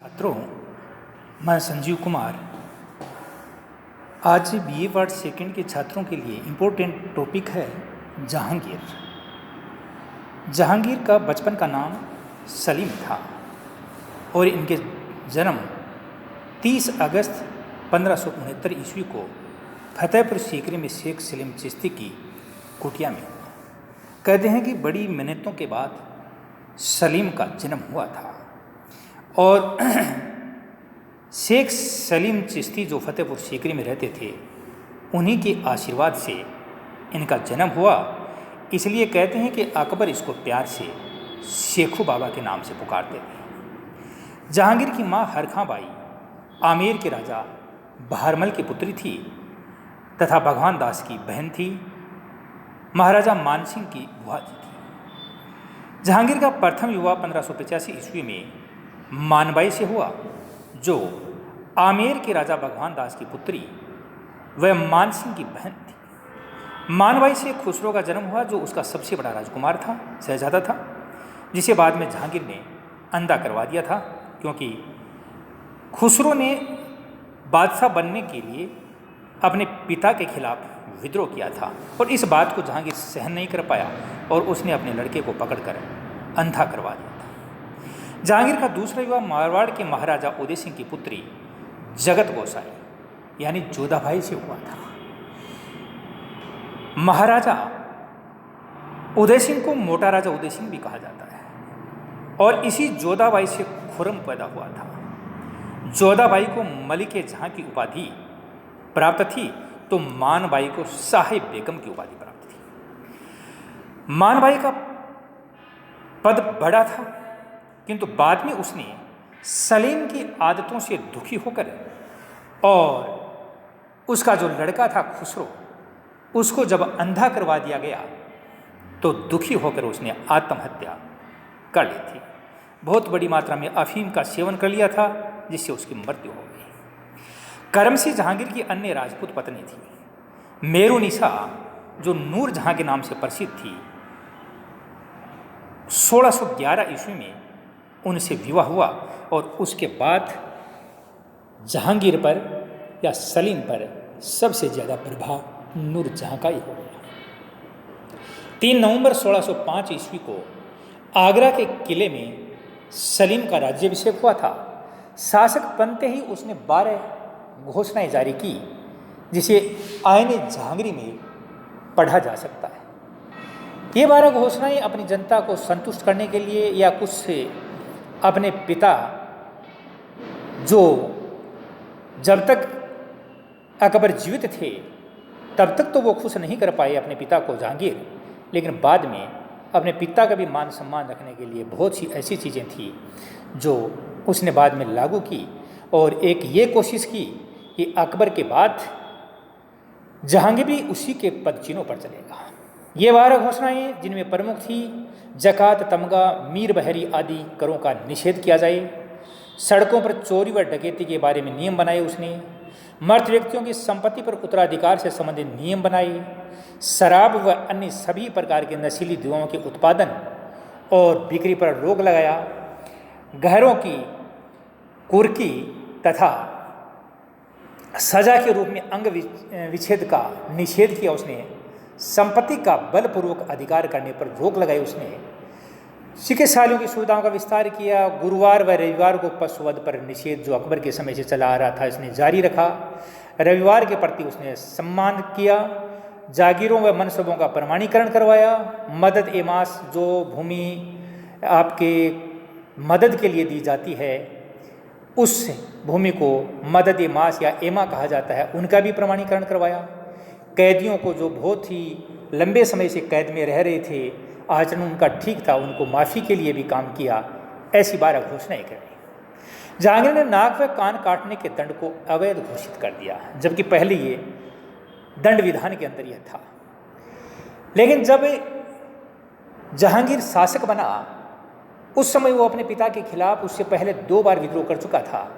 छात्रों, मैं संजीव कुमार आज बीए पार्ट सेकंड के छात्रों के लिए इम्पोर्टेंट टॉपिक है जहांगीर। जहांगीर का बचपन का नाम सलीम था और इनके जन्म 30 अगस्त 1569 ईस्वी को फतेहपुर सीकरी में शेख सलीम चिश्ती की कुटिया में हुआ। कहते हैं कि बड़ी मिन्नतों के बाद सलीम का जन्म हुआ था और शेख सलीम चिश्ती जो फतेहपुर सीकरी में रहते थे, उन्हीं के आशीर्वाद से इनका जन्म हुआ। इसलिए कहते हैं कि अकबर इसको प्यार से शेखू बाबा के नाम से पुकारते थे। जहांगीर की माँ हरखां बाई आमेर के राजा बहरमल की पुत्री थी तथा भगवान दास की बहन थी। महाराजा मानसिंह की बुआ जी थी। जहांगीर का प्रथम विवाह 1585 ईस्वी में मानबाई से हुआ, जो आमेर के राजा भगवान दास की पुत्री व मानसिंह की बहन थी। मानबाई से खुसरो का जन्म हुआ, जो उसका सबसे बड़ा राजकुमार था, शहजादा था, जिसे बाद में जहांगीर ने अंधा करवा दिया था, क्योंकि खुसरो ने बादशाह बनने के लिए अपने पिता के खिलाफ विद्रोह किया था और इस बात को जहांगीर सहन नहीं कर पाया और उसने अपने लड़के को पकड़कर अंधा करवा दिया था। जहांगीर का दूसरा विवाह मारवाड़ के महाराजा उदय सिंह की पुत्री जगत गोसाई यानी जोधाबाई से हुआ था। महाराजा उदय सिंह को मोटा राजा उदय सिंह भी कहा जाता है और इसी जोधाबाई से खुर्रम पैदा हुआ था। जोधाबाई को मलिक जहां की उपाधि प्राप्त थी तो मानबाई को साहिब बेगम की उपाधि प्राप्त थी। मानबाई का पद बड़ा था, किंतु बाद में उसने सलीम की आदतों से दुखी होकर और उसका जो लड़का था खुसरो, उसको जब अंधा करवा दिया गया तो दुखी होकर उसने आत्महत्या कर ली थी। बहुत बड़ी मात्रा में अफीम का सेवन कर लिया था, जिससे उसकी मृत्यु हो गई। करमसी जहांगीर की अन्य राजपूत पत्नी थी मेरुनिसा, जो नूर जहां के नाम से प्रसिद्ध थी। 1611 ईस्वी में उनसे विवाह हुआ और उसके बाद जहांगीर पर या सलीम पर सबसे ज़्यादा प्रभाव नूर जहां का ही हो गया। 3 नवंबर 1605 ईस्वी को आगरा के किले में सलीम का राज्याभिषेक हुआ था। शासक बनते ही उसने 12 घोषणाएं जारी की, जिसे आईने जहांगीरी में पढ़ा जा सकता है। ये 12 घोषणाएं अपनी जनता को संतुष्ट करने के लिए या कुछ से अपने पिता, जो जब तक अकबर जीवित थे तब तक तो वो खुश नहीं कर पाए अपने पिता को जहांगीर, लेकिन बाद में अपने पिता का भी मान सम्मान रखने के लिए बहुत सी ऐसी चीज़ें थी जो उसने बाद में लागू की। और एक ये कोशिश की कि अकबर के बाद जहांगीर भी उसी के पदचिन्हों पर चलेगा। ये 12 घोषणाएं, जिनमें प्रमुख थी जकात, तमगा, मीर बहरी आदि करों का निषेध किया जाए। सड़कों पर चोरी व डकैती के बारे में नियम बनाए उसने। मर्द व्यक्तियों की संपत्ति पर उत्तराधिकार से संबंधित नियम बनाए। शराब व अन्य सभी प्रकार के नशीली दवाओं के उत्पादन और बिक्री पर रोक लगाया। घरों की कुर्की तथा सजा के रूप में अंग विच्छेद का निषेध किया उसने। संपत्ति का बलपूर्वक अधिकार करने पर रोक लगाई उसने। चिकित्सालयों की सुविधाओं का विस्तार किया। गुरुवार व रविवार को पशुवध पर निषेध, जो अकबर के समय से चला आ रहा था, इसने जारी रखा। रविवार के प्रति उसने सम्मान किया। जागीरों व मनसबों का प्रमाणीकरण करवाया। मदद ए मास, जो भूमि आपके मदद के लिए दी जाती है, उस भूमि को मदद ए मास या एमा कहा जाता है, उनका भी प्रमाणीकरण करवाया। कैदियों को जो बहुत ही लंबे समय से कैद में रह रहे थे, आचरण उनका ठीक था, उनको माफ़ी के लिए भी काम किया। ऐसी 12 घोषणाएं करी। जहांगीर ने नाक व कान काटने के दंड को अवैध घोषित कर दिया, जबकि पहले ये दंड विधान के अंदर यह था। लेकिन जब जहांगीर शासक बना, उस समय वो अपने पिता के खिलाफ उससे पहले 2 बार विद्रोह कर चुका था।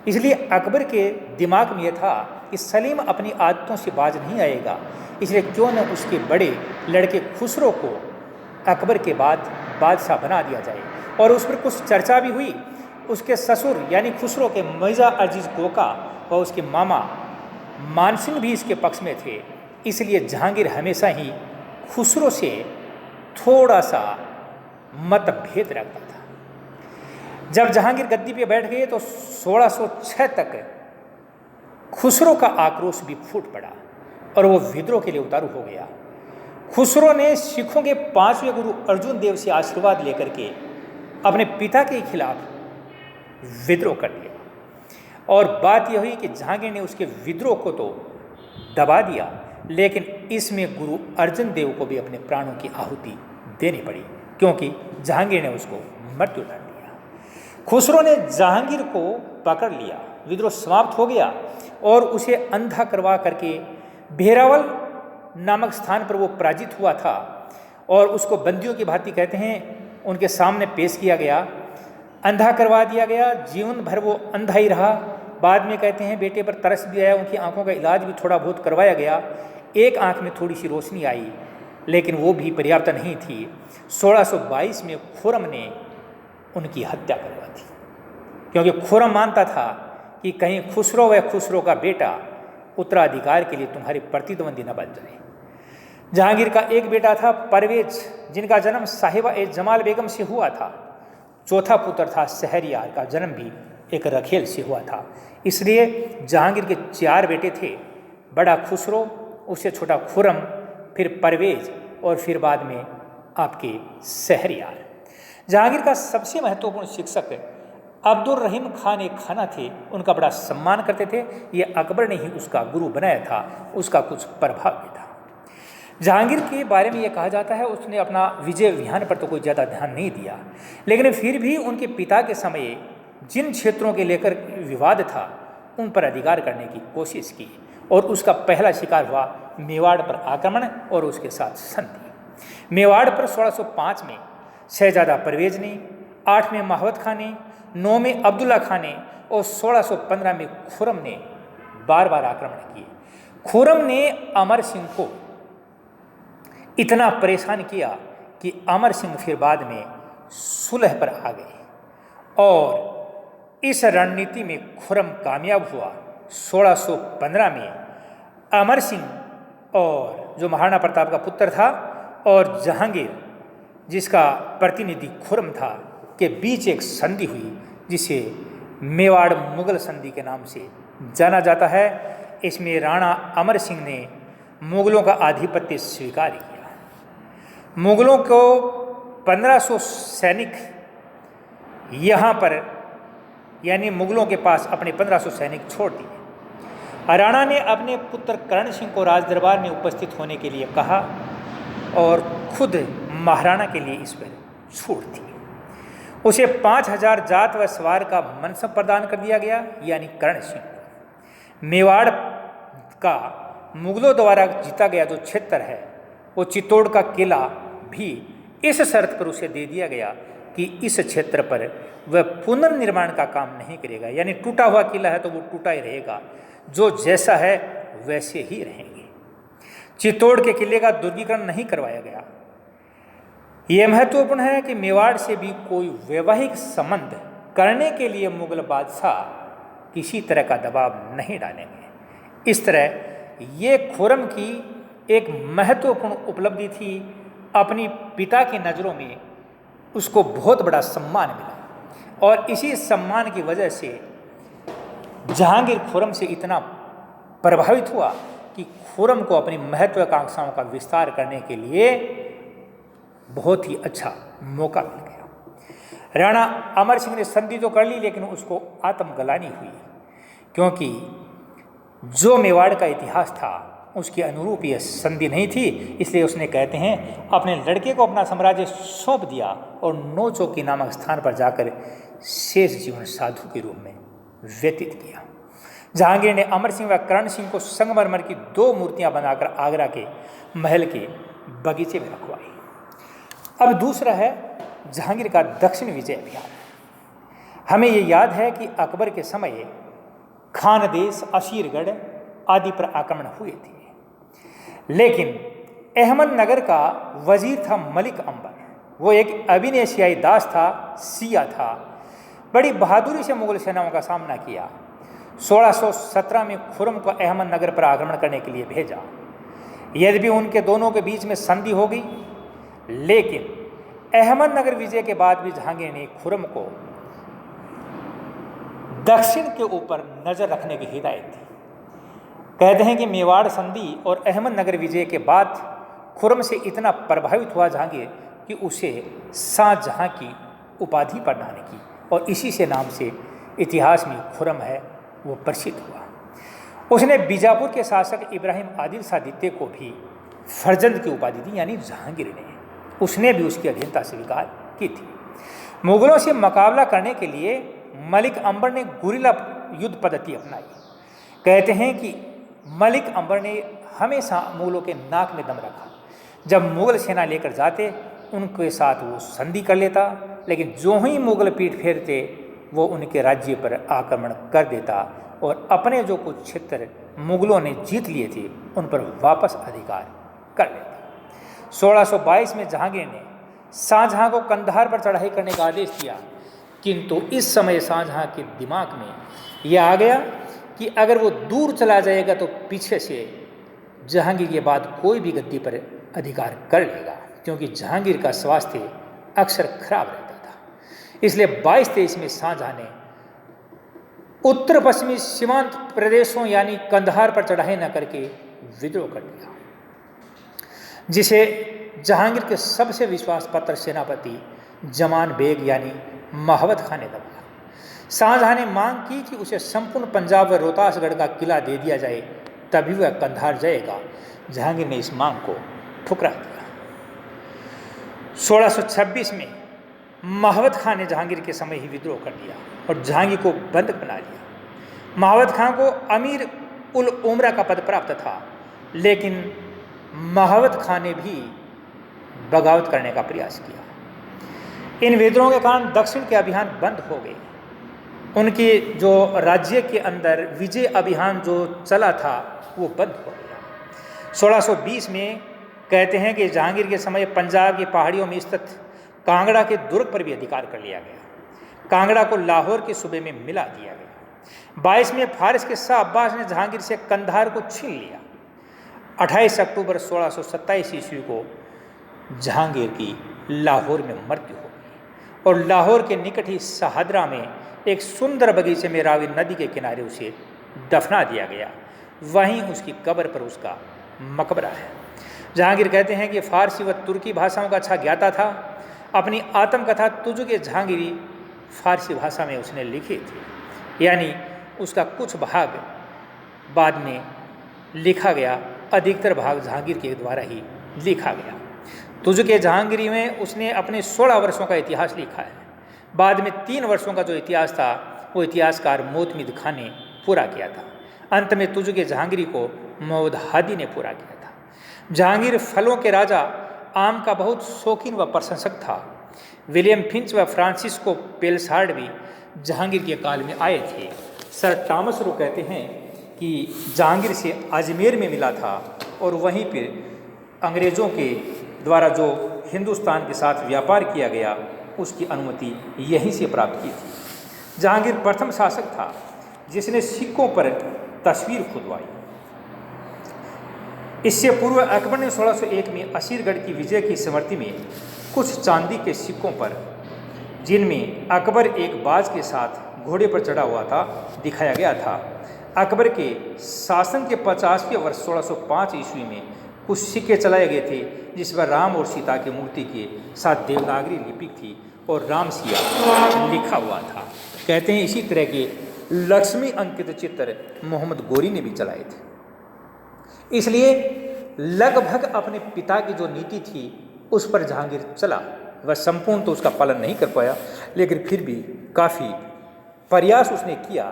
इसलिए अकबर के दिमाग में यह था कि सलीम अपनी आदतों से बाज नहीं आएगा, इसलिए क्यों न उसके बड़े लड़के खुसरो को अकबर के बाद बादशाह बना दिया जाए। और उस पर कुछ चर्चा भी हुई उसके ससुर यानी खुसरो के मिर्जा अजीज कोका व उसके मामा मानसिंह भी इसके पक्ष में थे। इसलिए जहांगीर हमेशा ही खुसरो से थोड़ा सा मतभेद रखता था। जब जहांगीर गद्दी पे बैठ गए तो 1606 तक खुसरो का आक्रोश भी फूट पड़ा और वो विद्रोह के लिए उतारू हो गया। खुसरो ने सिखों के 5वें गुरु अर्जुन देव से आशीर्वाद लेकर के अपने पिता के खिलाफ विद्रोह कर दिया और बात यह हुई कि जहांगीर ने उसके विद्रोह को तो दबा दिया, लेकिन इसमें गुरु अर्जुन देव को भी अपने प्राणों की आहुति देनी पड़ी, क्योंकि जहांगीर ने उसको मृत्युदंड दिया। खुसरो ने जहांगीर को पकड़ लिया, विद्रोह समाप्त हो गया और उसे अंधा करवा करके भेरावल नामक स्थान पर वो पराजित हुआ था और उसको बंदियों की भांति कहते हैं उनके सामने पेश किया गया, अंधा करवा दिया गया। जीवन भर वो अंधा ही रहा। बाद में कहते हैं बेटे पर तरस भी आया, उनकी आंखों का इलाज भी थोड़ा बहुत करवाया गया। एक आंख में थोड़ी सी रोशनी आई, लेकिन वो भी पर्याप्त नहीं थी। 1622 में खुरम ने उनकी हत्या करवा दी, क्योंकि खुरम मानता था कि कहीं खुसरो व खुसरो का बेटा उत्तराधिकार के लिए तुम्हारे प्रतिद्वंदी न बन जाए। जहांगीर का एक बेटा था परवेज, जिनका जन्म साहिबा ए जमाल बेगम से हुआ था। चौथा पुत्र था शहरयार, का जन्म भी एक रखेल से हुआ था। इसलिए जहांगीर के 4 बेटे थे, बड़ा खुसरो, उससे छोटा खुरम, फिर परवेज और फिर बाद में आपके शहरयार। जहांगीर का सबसे महत्वपूर्ण शिक्षक अब्दुल रहीम खान एक खाना थे, उनका बड़ा सम्मान करते थे। ये अकबर ने ही उसका गुरु बनाया था, उसका कुछ प्रभाव भी था। जहांगीर के बारे में ये कहा जाता है उसने अपना विजय अभियान पर तो कोई ज़्यादा ध्यान नहीं दिया, लेकिन फिर भी उनके पिता के समय जिन क्षेत्रों के लेकर विवाद था उन पर अधिकार करने की कोशिश की और उसका पहला शिकार हुआ मेवाड़ पर आक्रमण और उसके साथ संधि। मेवाड़ पर 1605 में शहजादा परवेज ने, 8 में महावत खान ने, 9 में अब्दुल्ला खान ने और 1615 में खुरम ने बार बार आक्रमण किए। खुरम ने अमर सिंह को इतना परेशान किया कि अमर सिंह फिर बाद में सुलह पर आ गए और इस रणनीति में खुरम कामयाब हुआ। 1615 में अमर सिंह और जो महाराणा प्रताप का पुत्र था और जहांगीर जिसका प्रतिनिधि खुरम था के बीच एक संधि हुई, जिसे मेवाड़ मुगल संधि के नाम से जाना जाता है। इसमें राणा अमर सिंह ने मुगलों का आधिपत्य स्वीकार किया। मुगलों को 1500 सैनिक यहाँ पर यानी मुगलों के पास अपने 1500 सैनिक छोड़ दिए। राणा ने अपने पुत्र करण सिंह को राज दरबार में उपस्थित होने के लिए कहा और खुद महाराणा के लिए इस पर छूट दी। उसे 5000 जात व सवार का मनसब प्रदान कर दिया गया, यानी करण सिंह को। मेवाड़ का मुगलों द्वारा जीता गया जो क्षेत्र है वो चित्तौड़ का किला भी इस शर्त पर उसे दे दिया गया कि इस क्षेत्र पर वह पुनर्निर्माण का काम नहीं करेगा, यानी टूटा हुआ किला है तो वो टूटा ही रहेगा, जो जैसा है वैसे ही रहेंगे। चित्तौड़ के किले का दुर्गीकरण नहीं करवाया गया। यह महत्वपूर्ण है कि मेवाड़ से भी कोई वैवाहिक संबंध करने के लिए मुगल बादशाह किसी तरह का दबाव नहीं डालेंगे। इस तरह ये खुरम की एक महत्वपूर्ण उपलब्धि थी। अपनी पिता की नज़रों में उसको बहुत बड़ा सम्मान मिला और इसी सम्मान की वजह से जहांगीर खुरम से इतना प्रभावित हुआ कि खुरम को अपनी महत्वाकांक्षाओं का विस्तार करने के लिए बहुत ही अच्छा मौका मिल गया। राणा अमर सिंह ने संधि तो कर ली, लेकिन उसको आत्मग्लानि हुई, क्योंकि जो मेवाड़ का इतिहास था उसके अनुरूप यह संधि नहीं थी। इसलिए उसने कहते हैं अपने लड़के को अपना साम्राज्य सौंप दिया और नौचौकी नामक स्थान पर जाकर शेष जीवन साधु के रूप में व्यतीत किया। जहांगीर ने अमर सिंह व करण सिंह को संगमरमर की 2 मूर्तियां बनाकर आगरा के महल के बगीचे में रखवाई। अब दूसरा है जहांगीर का दक्षिण विजय अभियान। हमें ये याद है कि अकबर के समय खानदेश, असीरगढ़ आदि पर आक्रमण हुए थे, लेकिन अहमदनगर का वजीर था मलिक अंबर। वो एक अभिनय सियाई दास था, सिया था। बड़ी बहादुरी से मुगल सेनाओं का सामना किया। 1617 में खुर्रम को अहमदनगर पर आक्रमण करने के लिए भेजा। यद्यपि उनके दोनों के बीच में संधि हो गई, लेकिन अहमदनगर विजय के बाद भी जहांगीर ने खुर्रम को दक्षिण के ऊपर नजर रखने की हिदायत दी। कहते हैं कि मेवाड़ संधि और अहमदनगर विजय के बाद खुर्रम से इतना प्रभावित हुआ जहांगीर कि उसे शाहजहां की उपाधि प्रदान की, और इसी से नाम से इतिहास में खुर्रम है वो प्रसिद्ध हुआ। उसने बीजापुर के शासक इब्राहिम आदिल शाह द्वितीय को भी फर्जंद की उपाधि दी, यानी जहांगीर ने। उसने भी उसकी अधीनता स्वीकार की थी। मुगलों से मुकाबला करने के लिए मलिक अंबर ने गुरिल्ला युद्ध पद्धति अपनाई। कहते हैं कि मलिक अंबर ने हमेशा मुगलों के नाक में दम रखा। जब मुगल सेना लेकर जाते उनके साथ वो संधि कर लेता, लेकिन जो ही मुगल पीठ फेरते वो उनके राज्य पर आक्रमण कर देता और अपने जो कुछ क्षेत्र मुगलों ने जीत लिए थे उन पर वापस अधिकार कर लेता। 1622 में जहांगीर ने शाहजहां को कंधार पर चढ़ाई करने का आदेश दिया, किंतु इस समय शाहजहां के दिमाग में यह आ गया कि अगर वो दूर चला जाएगा तो पीछे से जहांगीर के बाद कोई भी गद्दी पर अधिकार कर लेगा, क्योंकि जहांगीर का स्वास्थ्य अक्सर खराब रहता था। इसलिए 22-23 में शाहजहां ने उत्तर पश्चिमी सीमांत प्रदेशों यानी कंधार पर चढ़ाई न करके विद्रोह कर दिया, जिसे जहांगीर के सबसे विश्वास पात्र सेनापति जमान बेग यानी महावत खान ने दबाया। शाहजहां ने मांग की कि उसे संपूर्ण पंजाब व रोहतासगढ़ का किला दे दिया जाए, तभी वह कंधार जाएगा। जहांगीर ने इस मांग को ठुकरा दिया। 1626 में महावत खान ने जहांगीर के समय ही विद्रोह कर दिया और जहांगीर को बंधक बना लिया। महावत खान को अमीर उल उमरा का पद प्राप्त था, लेकिन महावत खान ने भी बगावत करने का प्रयास किया। इन विद्रोहों के कारण दक्षिण के अभियान बंद हो गए। उनके जो राज्य के अंदर विजय अभियान जो चला था वो बंद हो गया। 1620 में कहते हैं कि जहांगीर के समय पंजाब की पहाड़ियों में स्थित कांगड़ा के दुर्ग पर भी अधिकार कर लिया गया। कांगड़ा को लाहौर के सूबे में मिला दिया गया। 22 में फारिस के शाह अब्बास ने जहांगीर से कंधार को छीन लिया। 28 अक्टूबर 1627 ईस्वी को जहांगीर की लाहौर में मृत्यु हो गई और लाहौर के निकट ही शहादरा में एक सुंदर बगीचे में रावी नदी के किनारे उसे दफना दिया गया। वहीं उसकी कब्र पर उसका मकबरा है। जहांगीर कहते हैं कि फारसी व तुर्की भाषाओं का अच्छा ज्ञाता था। अपनी आत्मकथा तुझके जहांगीरी फारसी भाषा में उसने लिखी थी, यानी उसका कुछ भाग बाद में लिखा गया, अधिकतर भाग जहांगीर के द्वारा ही लिखा गया। तुझके जहांगीरी में उसने अपने 16 वर्षों का इतिहास लिखा है। बाद में 3 वर्षों का जो इतिहास था वो इतिहासकार मोतमिद खान ने पूरा किया था। अंत में तुझके जहांगीरी को मोहम्मद हादी ने पूरा किया था। जहांगीर फलों के राजा, आम का बहुत शौकीन व प्रशंसक था। विलियम फिंच व फ्रांसिस्को पेलसार्ड भी जहांगीर के काल में आए थे। सर टॉमस रो कहते हैं कि जहांगीर से अजमेर में मिला था और वहीं पर अंग्रेज़ों के द्वारा जो हिंदुस्तान के साथ व्यापार किया गया उसकी अनुमति यहीं से प्राप्त की थी। जहांगीर प्रथम शासक था जिसने सिक्कों पर तस्वीर खुदवाई। इससे पूर्व अकबर ने 1601 में असीरगढ़ की विजय की स्मृति में कुछ चांदी के सिक्कों पर, जिनमें अकबर एक बाज के साथ घोड़े पर चढ़ा हुआ था, दिखाया गया था। अकबर के शासन के 50वें वर्ष 1605 ईस्वी में कुछ सिक्के चलाए गए थे जिस पर राम और सीता की मूर्ति के साथ देवनागरी लिपि थी और राम सिया लिखा हुआ था। कहते हैं इसी तरह के लक्ष्मी अंकित चित्र मोहम्मद गोरी ने भी चलाए थे। इसलिए लगभग अपने पिता की जो नीति थी उस पर जहांगीर चला। वह संपूर्ण तो उसका पालन नहीं कर पाया, लेकिन फिर भी काफ़ी प्रयास उसने किया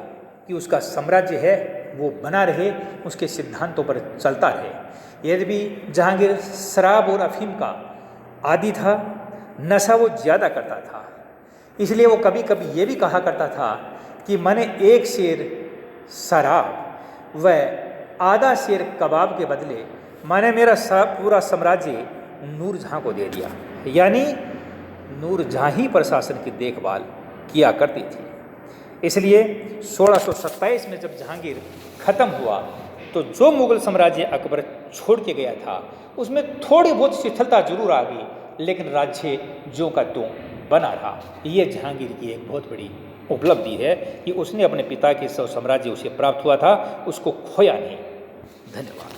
कि उसका साम्राज्य है वो बना रहे, उसके सिद्धांतों पर चलता रहे। यद्यपि जहांगीर शराब और अफीम का आदी था, नशा वो ज़्यादा करता था, इसलिए वो कभी कभी ये भी कहा करता था कि मैंने 1 शेर शराब व आधा शेर कबाब के बदले मैंने मेरा पूरा साम्राज्य नूरजहाँ को दे दिया। यानी नूरजहाँ ही प्रशासन की देखभाल किया करती थी। इसलिए 1627 में जब जहांगीर ख़त्म हुआ तो जो मुग़ल साम्राज्य अकबर छोड़ के गया था उसमें थोड़ी बहुत शिथिलता जरूर आ गई, लेकिन राज्य ज्यों का त्यों बना रहा। ये जहांगीर की एक बहुत बड़ी उपलब्धि है कि उसने अपने पिता के साम्राज्य उसे प्राप्त हुआ था, उसको खोया नहीं। धन्यवाद।